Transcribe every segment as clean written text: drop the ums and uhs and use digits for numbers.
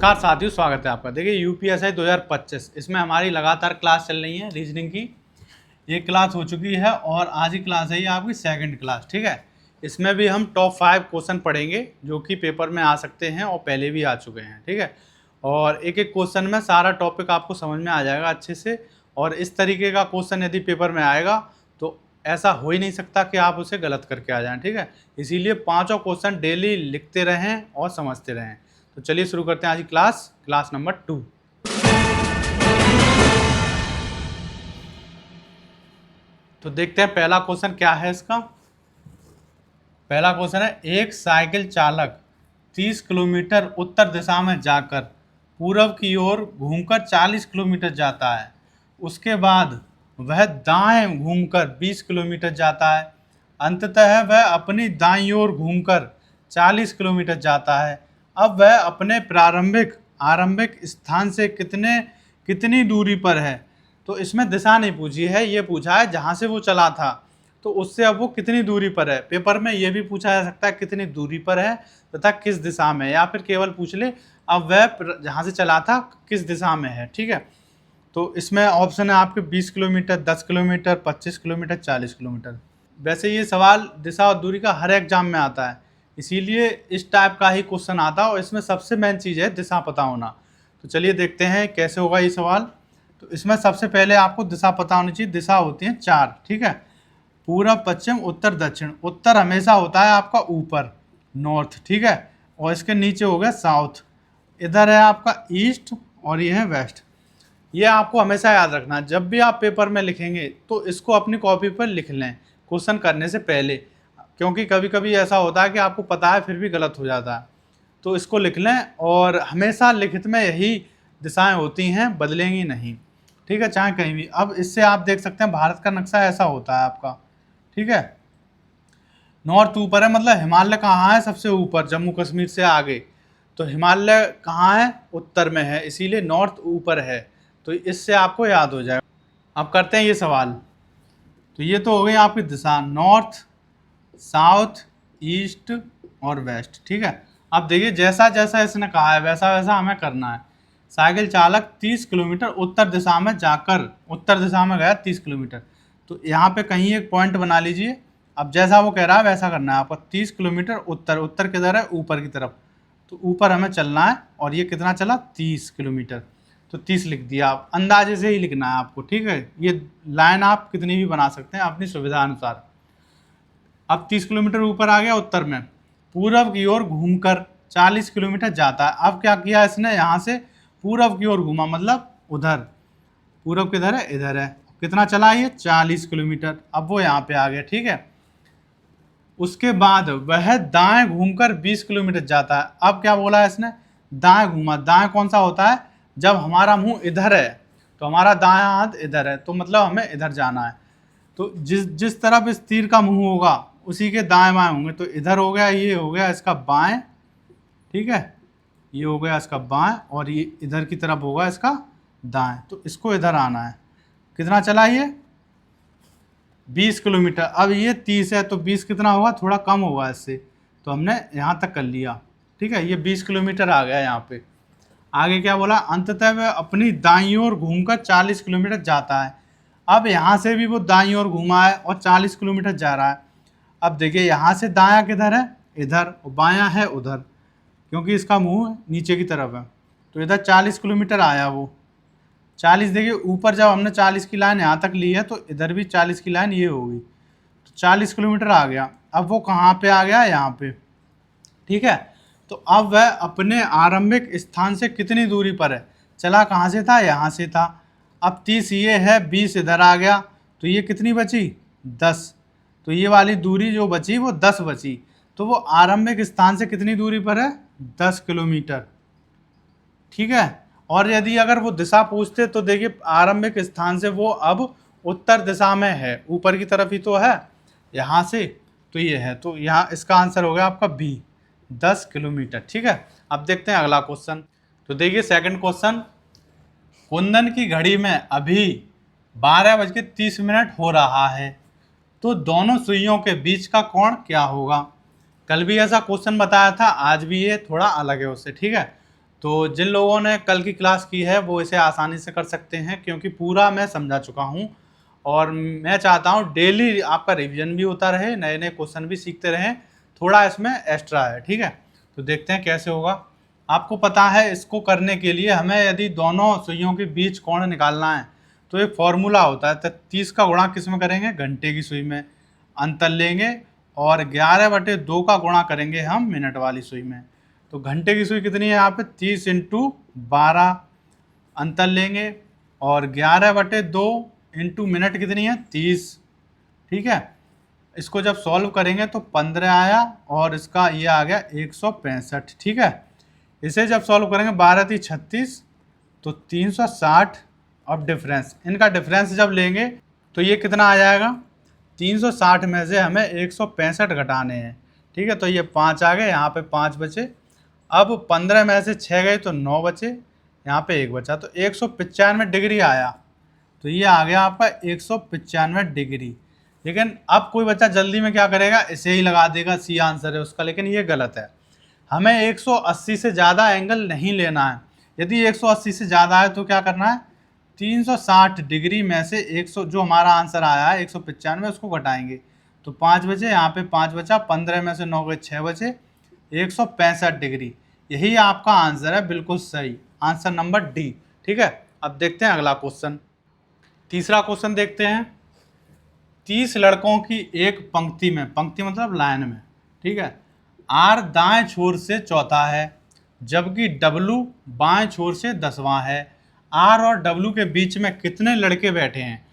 नमस्कार साथियों, स्वागत है आपका। देखिए यूपीएससी 2025 इसमें हमारी लगातार क्लास चल रही है रीजनिंग की। ये क्लास हो चुकी है और आज ही क्लास है ये आपकी सेकंड क्लास। ठीक है, इसमें भी हम टॉप 5 क्वेश्चन पढ़ेंगे जो कि पेपर में आ सकते हैं और पहले भी आ चुके हैं। ठीक है, और एक एक क्वेश्चन में सारा टॉपिक आपको समझ में आ जाएगा अच्छे से। और इस तरीके का क्वेश्चन यदि पेपर में आएगा तो ऐसा हो ही नहीं सकता कि आप उसे गलत करके आ जाएं। ठीक है, इसीलिए पाँचों क्वेश्चन डेली लिखते रहें और समझते रहें। तो चलिए शुरू करते हैं आज की क्लास नंबर 2। तो देखते हैं पहला क्वेश्चन क्या है इसका। पहला क्वेश्चन है, एक साइकिल चालक 30 किलोमीटर उत्तर दिशा में जाकर पूर्व की ओर घूमकर 40 किलोमीटर जाता है। उसके बाद वह दाएं घूमकर 20 किलोमीटर जाता है। अंततः वह अपनी दाईं ओर घूमकर 40 किलोमीटर जाता है। अब वह अपने आरंभिक स्थान से कितनी दूरी पर है। तो इसमें दिशा नहीं पूछी है, ये पूछा है जहाँ से वो चला था तो उससे अब वो कितनी दूरी पर है। पेपर में ये भी पूछा जा सकता है कितनी दूरी पर है तथा किस दिशा में, या फिर केवल पूछ ले अब वह जहाँ से चला था किस दिशा में है। ठीक है, तो इसमें ऑप्शन है आपके 20 किलोमीटर, 10 किलोमीटर, 25 किलोमीटर, 40 किलोमीटर। वैसे ये सवाल दिशा और दूरी का हर एग्जाम में आता है, इसीलिए इस टाइप का ही क्वेश्चन आता है और इसमें सबसे मेन चीज़ है दिशा पता होना। तो चलिए देखते हैं कैसे होगा ये सवाल। तो इसमें सबसे पहले आपको दिशा पता होनी चाहिए। दिशा होती है 4। ठीक है, पूर्व, पश्चिम, उत्तर, दक्षिण। उत्तर हमेशा होता है आपका ऊपर, नॉर्थ। ठीक है, और इसके नीचे हो गया साउथ। इधर है आपका ईस्ट और ये है वेस्ट। ये आपको हमेशा याद रखना, जब भी आप पेपर में लिखेंगे तो इसको अपनी कॉपी पर लिख लें क्वेश्चन करने से पहले, क्योंकि कभी कभी ऐसा होता है कि आपको पता है फिर भी गलत हो जाता है। तो इसको लिख लें और हमेशा लिखित में यही दिशाएं होती हैं, बदलेंगी नहीं। ठीक है, चाहे कहीं भी। अब इससे आप देख सकते हैं भारत का नक्शा ऐसा होता है आपका। ठीक है, नॉर्थ ऊपर है, मतलब हिमालय कहाँ है सबसे ऊपर, जम्मू कश्मीर से आगे। तो हिमालय कहाँ है, उत्तर में है, इसीलिए नॉर्थ ऊपर है। तो इससे आपको याद हो जाएगा। अब करते हैं ये सवाल। तो ये तो हो गई आपकी दिशा, नॉर्थ, साउथ, ईस्ट और वेस्ट। ठीक है, अब देखिए जैसा जैसा इसने कहा है वैसा वैसा हमें करना है। साइकिल चालक 30 किलोमीटर उत्तर दिशा में जाकर, उत्तर दिशा में गया 30 किलोमीटर। तो यहाँ पे कहीं एक पॉइंट बना लीजिए। अब जैसा वो कह रहा है वैसा करना है आपको। 30 किलोमीटर उत्तर, उत्तर किधर है, ऊपर की तरफ। तो ऊपर हमें चलना है और ये कितना चला, 30 किलोमीटर। तो 30 लिख दिया। आप अंदाजे से ही लिखना है आपको। ठीक है, ये लाइन आप कितनी भी बना सकते हैं अपनी सुविधा अनुसार। अब 30 किलोमीटर ऊपर आ गया उत्तर में, पूर्व की ओर घूमकर 40 किलोमीटर जाता है। अब क्या किया इसने, यहाँ से पूर्व की ओर घूमा, मतलब उधर। पूर्व किधर है, इधर है। कितना चला ये, 40 किलोमीटर। अब वो यहाँ पे आ गया। ठीक है, उसके बाद वह दाएं घूमकर 20 किलोमीटर जाता है। अब क्या बोला है इसने, दाएं घूमा। दाएं कौन सा होता है, जब हमारा मुंह इधर है तो हमारा दायां हाथ इधर है, तो मतलब हमें इधर जाना है। तो जिस जिस तरफ इस तीर का मुंह होगा उसी के दाएं बाएं होंगे। तो इधर हो गया, ये हो गया इसका बाएं। ठीक है, ये हो गया इसका बाएं और ये इधर की तरफ होगा इसका दाएं। तो इसको इधर आना है। कितना चला ये, 20 किलोमीटर। अब ये 30 है तो 20 कितना होगा, थोड़ा कम होगा इससे, तो हमने यहाँ तक कर लिया। ठीक है, ये 20 किलोमीटर आ गया यहाँ पे। आगे क्या बोला, अंततः वह अपनी दाईं ओर घूमकर 40 किलोमीटर जाता है। अब यहाँ से भी वो दाईं ओर घूमा है और 40 किलोमीटर जा रहा है। अब देखिए यहाँ से दायां किधर है, इधर, और बायां है उधर, क्योंकि इसका मुंह नीचे की तरफ है। तो इधर 40 किलोमीटर आया वो। 40 देखिए ऊपर जब हमने 40 की लाइन यहाँ तक ली है तो इधर भी 40 की लाइन ये होगी। तो 40 किलोमीटर आ गया। अब वो कहाँ पे आ गया, यहाँ पे। ठीक है, तो अब वह अपने आरंभिक स्थान से कितनी दूरी पर है। चला कहाँ से था, यहाँ से था। अब 30 ये है, 20 इधर आ गया, तो ये कितनी बची, 10। तो ये वाली दूरी जो बची वो 10 बची। तो वो आरंभिक स्थान से कितनी दूरी पर है, 10 किलोमीटर। ठीक है, और यदि अगर वो दिशा पूछते तो देखिए आरंभिक स्थान से वो अब उत्तर दिशा में है, ऊपर की तरफ ही तो है यहाँ से। तो ये है, तो यहाँ इसका आंसर हो गया आपका बी, 10 किलोमीटर। ठीक है, अब देखते हैं अगला क्वेश्चन। तो देखिए सेकंड क्वेश्चन, कुंदन की घड़ी में अभी 12:30 हो रहा है, तो दोनों सुइयों के बीच का कोण क्या होगा। कल भी ऐसा क्वेश्चन बताया था, आज भी ये थोड़ा अलग है उससे। ठीक है, तो जिन लोगों ने कल की क्लास की है वो इसे आसानी से कर सकते हैं, क्योंकि पूरा मैं समझा चुका हूँ। और मैं चाहता हूँ डेली आपका रिवीजन भी होता रहे, नए नए क्वेश्चन भी सीखते रहें, थोड़ा इसमें एक्स्ट्रा है, ठीक है। तो देखते हैं कैसे होगा। आपको पता है इसको करने के लिए हमें यदि दोनों सुइयों के बीच कोण निकालना है तो एक फॉर्मूला होता है। 30 का गुणा किस में करेंगे? घंटे की सुई में। अंतर लेंगे और 11/2 का गुणा करेंगे हम मिनट वाली सुई में। तो घंटे की सुई कितनी है यहाँ पे? 30 × 12। अंतर लेंगे और 11/2 इंटू मिनट कितनी है? 30। ठीक है, इसको जब सॉल्व करेंगे तो 15 आया और इसका ये आ गया 165। ठीक है, इसे जब सॉल्व करेंगे 12 × 36 तो 360। अब डिफरेंस, इनका डिफरेंस जब लेंगे तो ये कितना आ जाएगा? 360 में से हमें 165 घटाने हैं। ठीक है, तो ये 5 आ गए, यहाँ पे 5 बचे। अब 15 में से 6 गए तो 9 बचे, यहाँ पे 1 बचा, तो 195 डिग्री आया। तो ये आ गया आपका 195 डिग्री। लेकिन अब कोई बच्चा जल्दी में क्या करेगा? इसे ही लगा देगा, सी आंसर है उसका, लेकिन ये गलत है। हमें 180 से ज़्यादा एंगल नहीं लेना है। यदि 180 से ज़्यादा है तो क्या करना है? 360 डिग्री में से 100 जो हमारा आंसर आया है 195 उसको घटाएंगे। तो 5 बचे, यहाँ पे 5 बचा, 15 में से 9 गए 6 बचे, 165 डिग्री। यही आपका आंसर है, बिल्कुल सही आंसर नंबर डी। ठीक है, अब देखते हैं अगला क्वेश्चन। तीसरा क्वेश्चन देखते हैं। 30 लड़कों की एक पंक्ति में, पंक्ति मतलब लाइन में, ठीक है, आर दाएं छोर से चौथा है जबकि डब्लू बाएं छोर से 10वां है। आर और डब्लू के बीच में कितने लड़के बैठे हैं?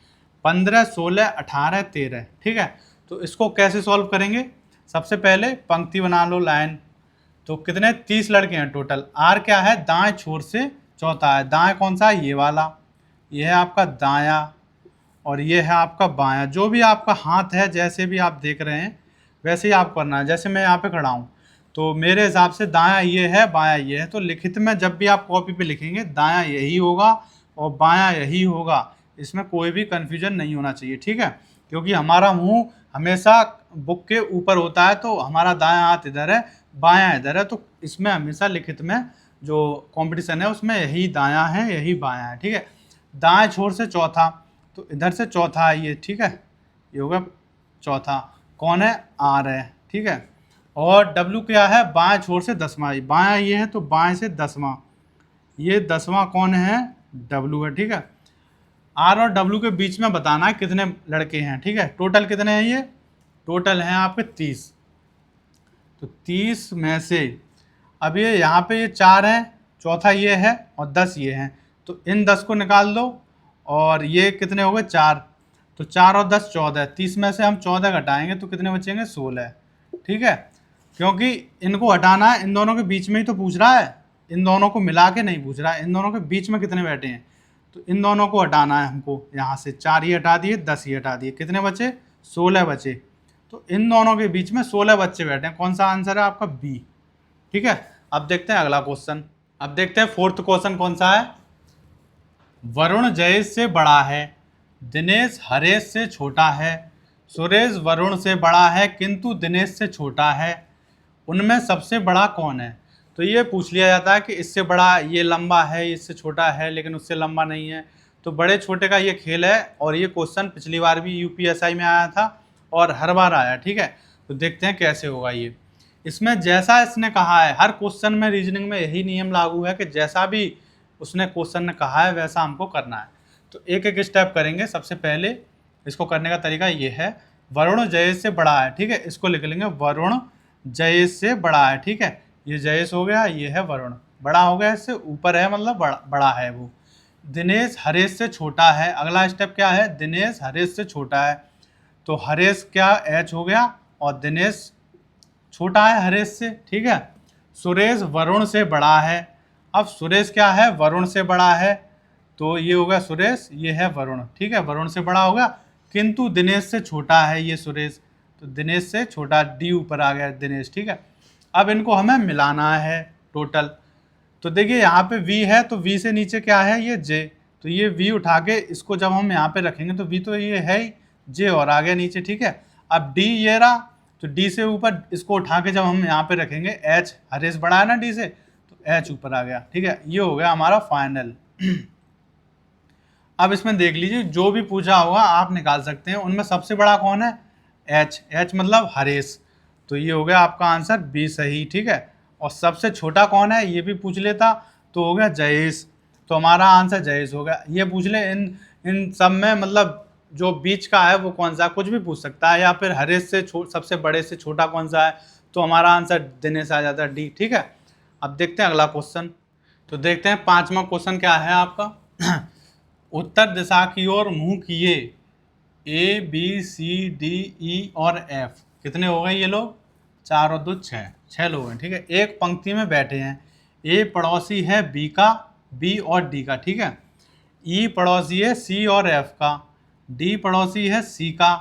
15, 16, 18, 13। ठीक है, तो इसको कैसे सॉल्व करेंगे? सबसे पहले पंक्ति बना लो, लाइन। तो कितने? 30 लड़के हैं टोटल। आर क्या है? दाएं छोर से चौथा है। दाएं कौन सा है? ये वाला, ये है आपका दायां और ये है आपका बायां। जो भी आपका हाथ है, जैसे भी आप देख रहे हैं वैसे ही आप करना है। जैसे मैं यहाँ पे खड़ा हूँ तो मेरे हिसाब से दायां ये है, बायां ये है। तो लिखित में जब भी आप कॉपी पे लिखेंगे दायां यही होगा और बायां यही होगा, इसमें कोई भी कन्फ्यूजन नहीं होना चाहिए। ठीक है, क्योंकि हमारा मुंह हमेशा बुक के ऊपर होता है, तो हमारा दायां हाथ इधर है, बायां इधर है, तो इसमें हमेशा लिखित में जो कॉम्पिटिशन है उसमें यही दायां है यही बायां है। ठीक है, दाएं छोर से चौथा, तो इधर से चौथा है ये। ठीक है, ये होगा चौथा। कौन है? आर है। ठीक है, और डब्लू क्या है? बाएं छोर से 10वां। बायां ये है तो बाएं से 10वां, ये 10वां कौन है? डब्लू है। ठीक है, आर और डब्लू के बीच में बताना है कितने लड़के हैं। ठीक है, टोटल कितने हैं? ये टोटल हैं आपके 30। तो 30 में से अब ये यहाँ पे ये 4 है, चौथा ये है और 10 ये हैं, तो इन 10 को निकाल दो और ये कितने हो गए? 4। तो 4 और 10 14। 30 में से हम 14 घटाएंगे तो कितने बचेंगे? 16। ठीक है, क्योंकि इनको हटाना है, इन दोनों के बीच में ही तो पूछ रहा है, इन दोनों को मिला के नहीं पूछ रहा है। इन दोनों के बीच में कितने बैठे हैं, तो इन दोनों को हटाना है हमको। यहाँ से 4 ही हटा दिए, 10 ही हटा दिए, कितने बचे? 16 बचे। तो इन दोनों के बीच में 16 बच्चे बैठे हैं। कौन सा आंसर है आपका? बी। ठीक है, अब देखते हैं अगला क्वेश्चन। अब देखते हैं फोर्थ क्वेश्चन कौन सा है। वरुण जयेश से बड़ा है, दिनेश हरेश से छोटा है, सुरेश वरुण से बड़ा है किंतु दिनेश से छोटा है, उनमें सबसे बड़ा कौन है? तो ये पूछ लिया जाता है कि इससे बड़ा ये लंबा है, इससे छोटा है लेकिन उससे लंबा नहीं है। तो बड़े छोटे का ये खेल है और ये क्वेश्चन पिछली बार भी यूपीएसआई में आया था और हर बार आया। ठीक है, तो देखते हैं कैसे होगा ये। इसमें जैसा इसने कहा है, हर क्वेश्चन में रीजनिंग में यही नियम लागू है कि जैसा भी उसने क्वेश्चन ने कहा है वैसा हमको करना है। तो एक एक स्टेप करेंगे। सबसे पहले इसको करने का तरीका ये है, वरुण जयेश से बड़ा है। ठीक है, इसको लिख लेंगे वरुण जयेश से बड़ा है। ठीक है, ये जयेश हो गया, ये है वरुण, बड़ा हो गया, इससे ऊपर है मतलब बड़ा है वो। दिनेश हरेश से छोटा है। अगला स्टेप क्या है? दिनेश हरेश से छोटा है, तो हरेश क्या? एच हो गया और दिनेश छोटा है हरेश से। ठीक है, सुरेश वरुण से बड़ा है। अब सुरेश क्या है? वरुण से बड़ा है, तो ये होगा सुरेश, ये है वरुण। ठीक है, वरुण से बड़ा होगा, किंतु दिनेश से छोटा है ये सुरेश, तो दिनेश से छोटा, डी ऊपर आ गया दिनेश। ठीक है, अब इनको हमें मिलाना है टोटल। तो देखिए यहाँ पे v है, तो v से नीचे क्या है? ये j। तो ये v उठा के इसको जब हम यहाँ पे रखेंगे तो v तो ये है ही, j और आ गया नीचे। ठीक है, अब d ये रहा, तो d से ऊपर इसको उठा के जब हम यहाँ पे रखेंगे, h हरेश बड़ा है ना d से, तो एच ऊपर आ गया, ठीक है। ये हो गया हमारा फाइनल। अब इसमें देख लीजिए, जो भी पूछा होगा आप निकाल सकते हैं। उनमें सबसे बड़ा कौन है? एच। एच मतलब हरेश। तो ये हो गया आपका आंसर बी सही, ठीक है। और सबसे छोटा कौन है ये भी पूछ लेता तो हो गया जयेश। तो हमारा आंसर जयेश हो गया। ये पूछ ले इन इन सब में मतलब जो बीच का है वो कौन सा, कुछ भी पूछ सकता है, या फिर हरेश से सबसे बड़े से छोटा कौन सा है, तो हमारा आंसर दिनेश आ जाता है, डी, ठीक है। अब देखते हैं अगला क्वेश्चन। तो देखते हैं 5वां क्वेश्चन क्या है आपका। उत्तर दिशा की ओर मुंह किए A B C D E और एफ, कितने हो गए ये लोग? 4 और 2 6, 6 लोग हैं, ठीक है। एक पंक्ति में बैठे हैं। ए पड़ोसी है बी का, बी और डी का, ठीक है। ई पड़ोसी है सी और एफ का, डी पड़ोसी है सी का।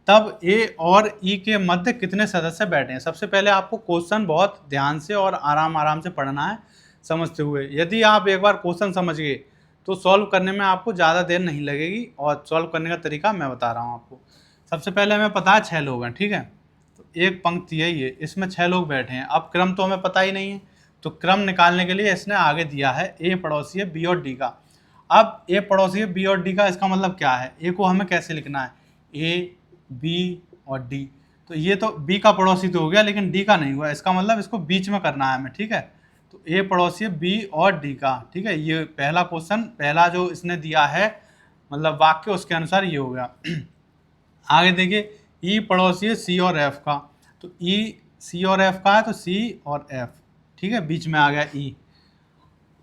तब ए और ई के मध्य कितने सदस्य बैठे हैं? सबसे पहले आपको क्वेश्चन बहुत ध्यान से और आराम आराम से पढ़ना है, समझते हुए। यदि आप एक बार क्वेश्चन समझ गए तो सॉल्व करने में आपको ज़्यादा देर नहीं लगेगी, और सॉल्व करने का तरीका मैं बता रहा हूँ आपको। सबसे पहले हमें पता है 6 लोग हैं, ठीक है। तो एक पंक्ति है ये, इसमें 6 लोग बैठे हैं। अब क्रम तो हमें पता ही नहीं है, तो क्रम निकालने के लिए इसने आगे दिया है ए पड़ोसी है बी और डी का। अब ए पड़ोसी है बी और डी का, इसका मतलब क्या है? ए को हमें कैसे लिखना है? ए बी और डी। तो ये तो बी का पड़ोसी तो हो गया, लेकिन डी का नहीं हुआ। इसका मतलब इसको बीच में करना है हमें, ठीक है। तो ए पड़ोसी है बी और डी का, ठीक है। ये पहला क्वेश्चन, पहला जो इसने दिया है मतलब वाक्य, उसके अनुसार ये हो गया। आगे देखिए, ई पड़ोसी है सी और एफ का। तो ई सी और एफ का है, तो सी और एफ, ठीक है, बीच में आ गया ई।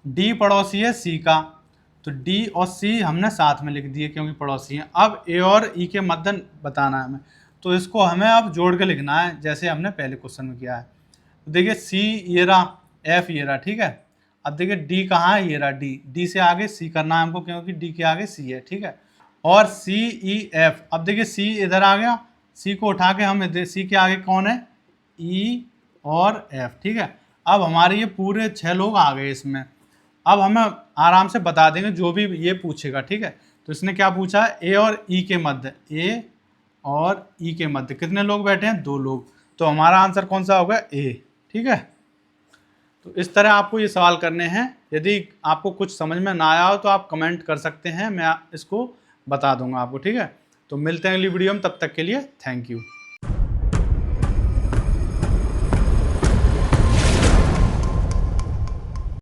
डी पड़ोसी है सी का, तो डी और सी हमने साथ में लिख दिए क्योंकि पड़ोसी हैं। अब ए और ई के मध्य बताना है हमें, तो इसको हमें अब जोड़ के लिखना है, जैसे हमने पहले क्वेश्चन में किया है। तो देखिए सी ये रहा, एफ ये रहा, ठीक है। अब देखिए डी कहाँ है? ये रहा डी। डी से आगे सी करना है हमको, क्योंकि डी के आगे सी है, ठीक है। और सी ई एफ, अब देखिए सी इधर आ गया, सी को उठा के हम सी के आगे कौन है? ई और एफ, ठीक है। अब हमारे ये पूरे 6 लोग आ गए इसमें। अब हमें आराम से बता देंगे जो भी ये पूछेगा, ठीक है। तो इसने क्या पूछा है? ए और ई के मध्य, ए और ई के मध्य कितने लोग बैठे हैं? 2 लोग। तो हमारा आंसर कौन सा होगा? ए, ठीक है। तो इस तरह आपको ये सवाल करने हैं। यदि आपको कुछ समझ में ना आया हो तो आप कमेंट कर सकते हैं, मैं इसको बता दूंगा आपको, ठीक है। तो मिलते हैं अगली वीडियो में, तब तक के लिए थैंक यू।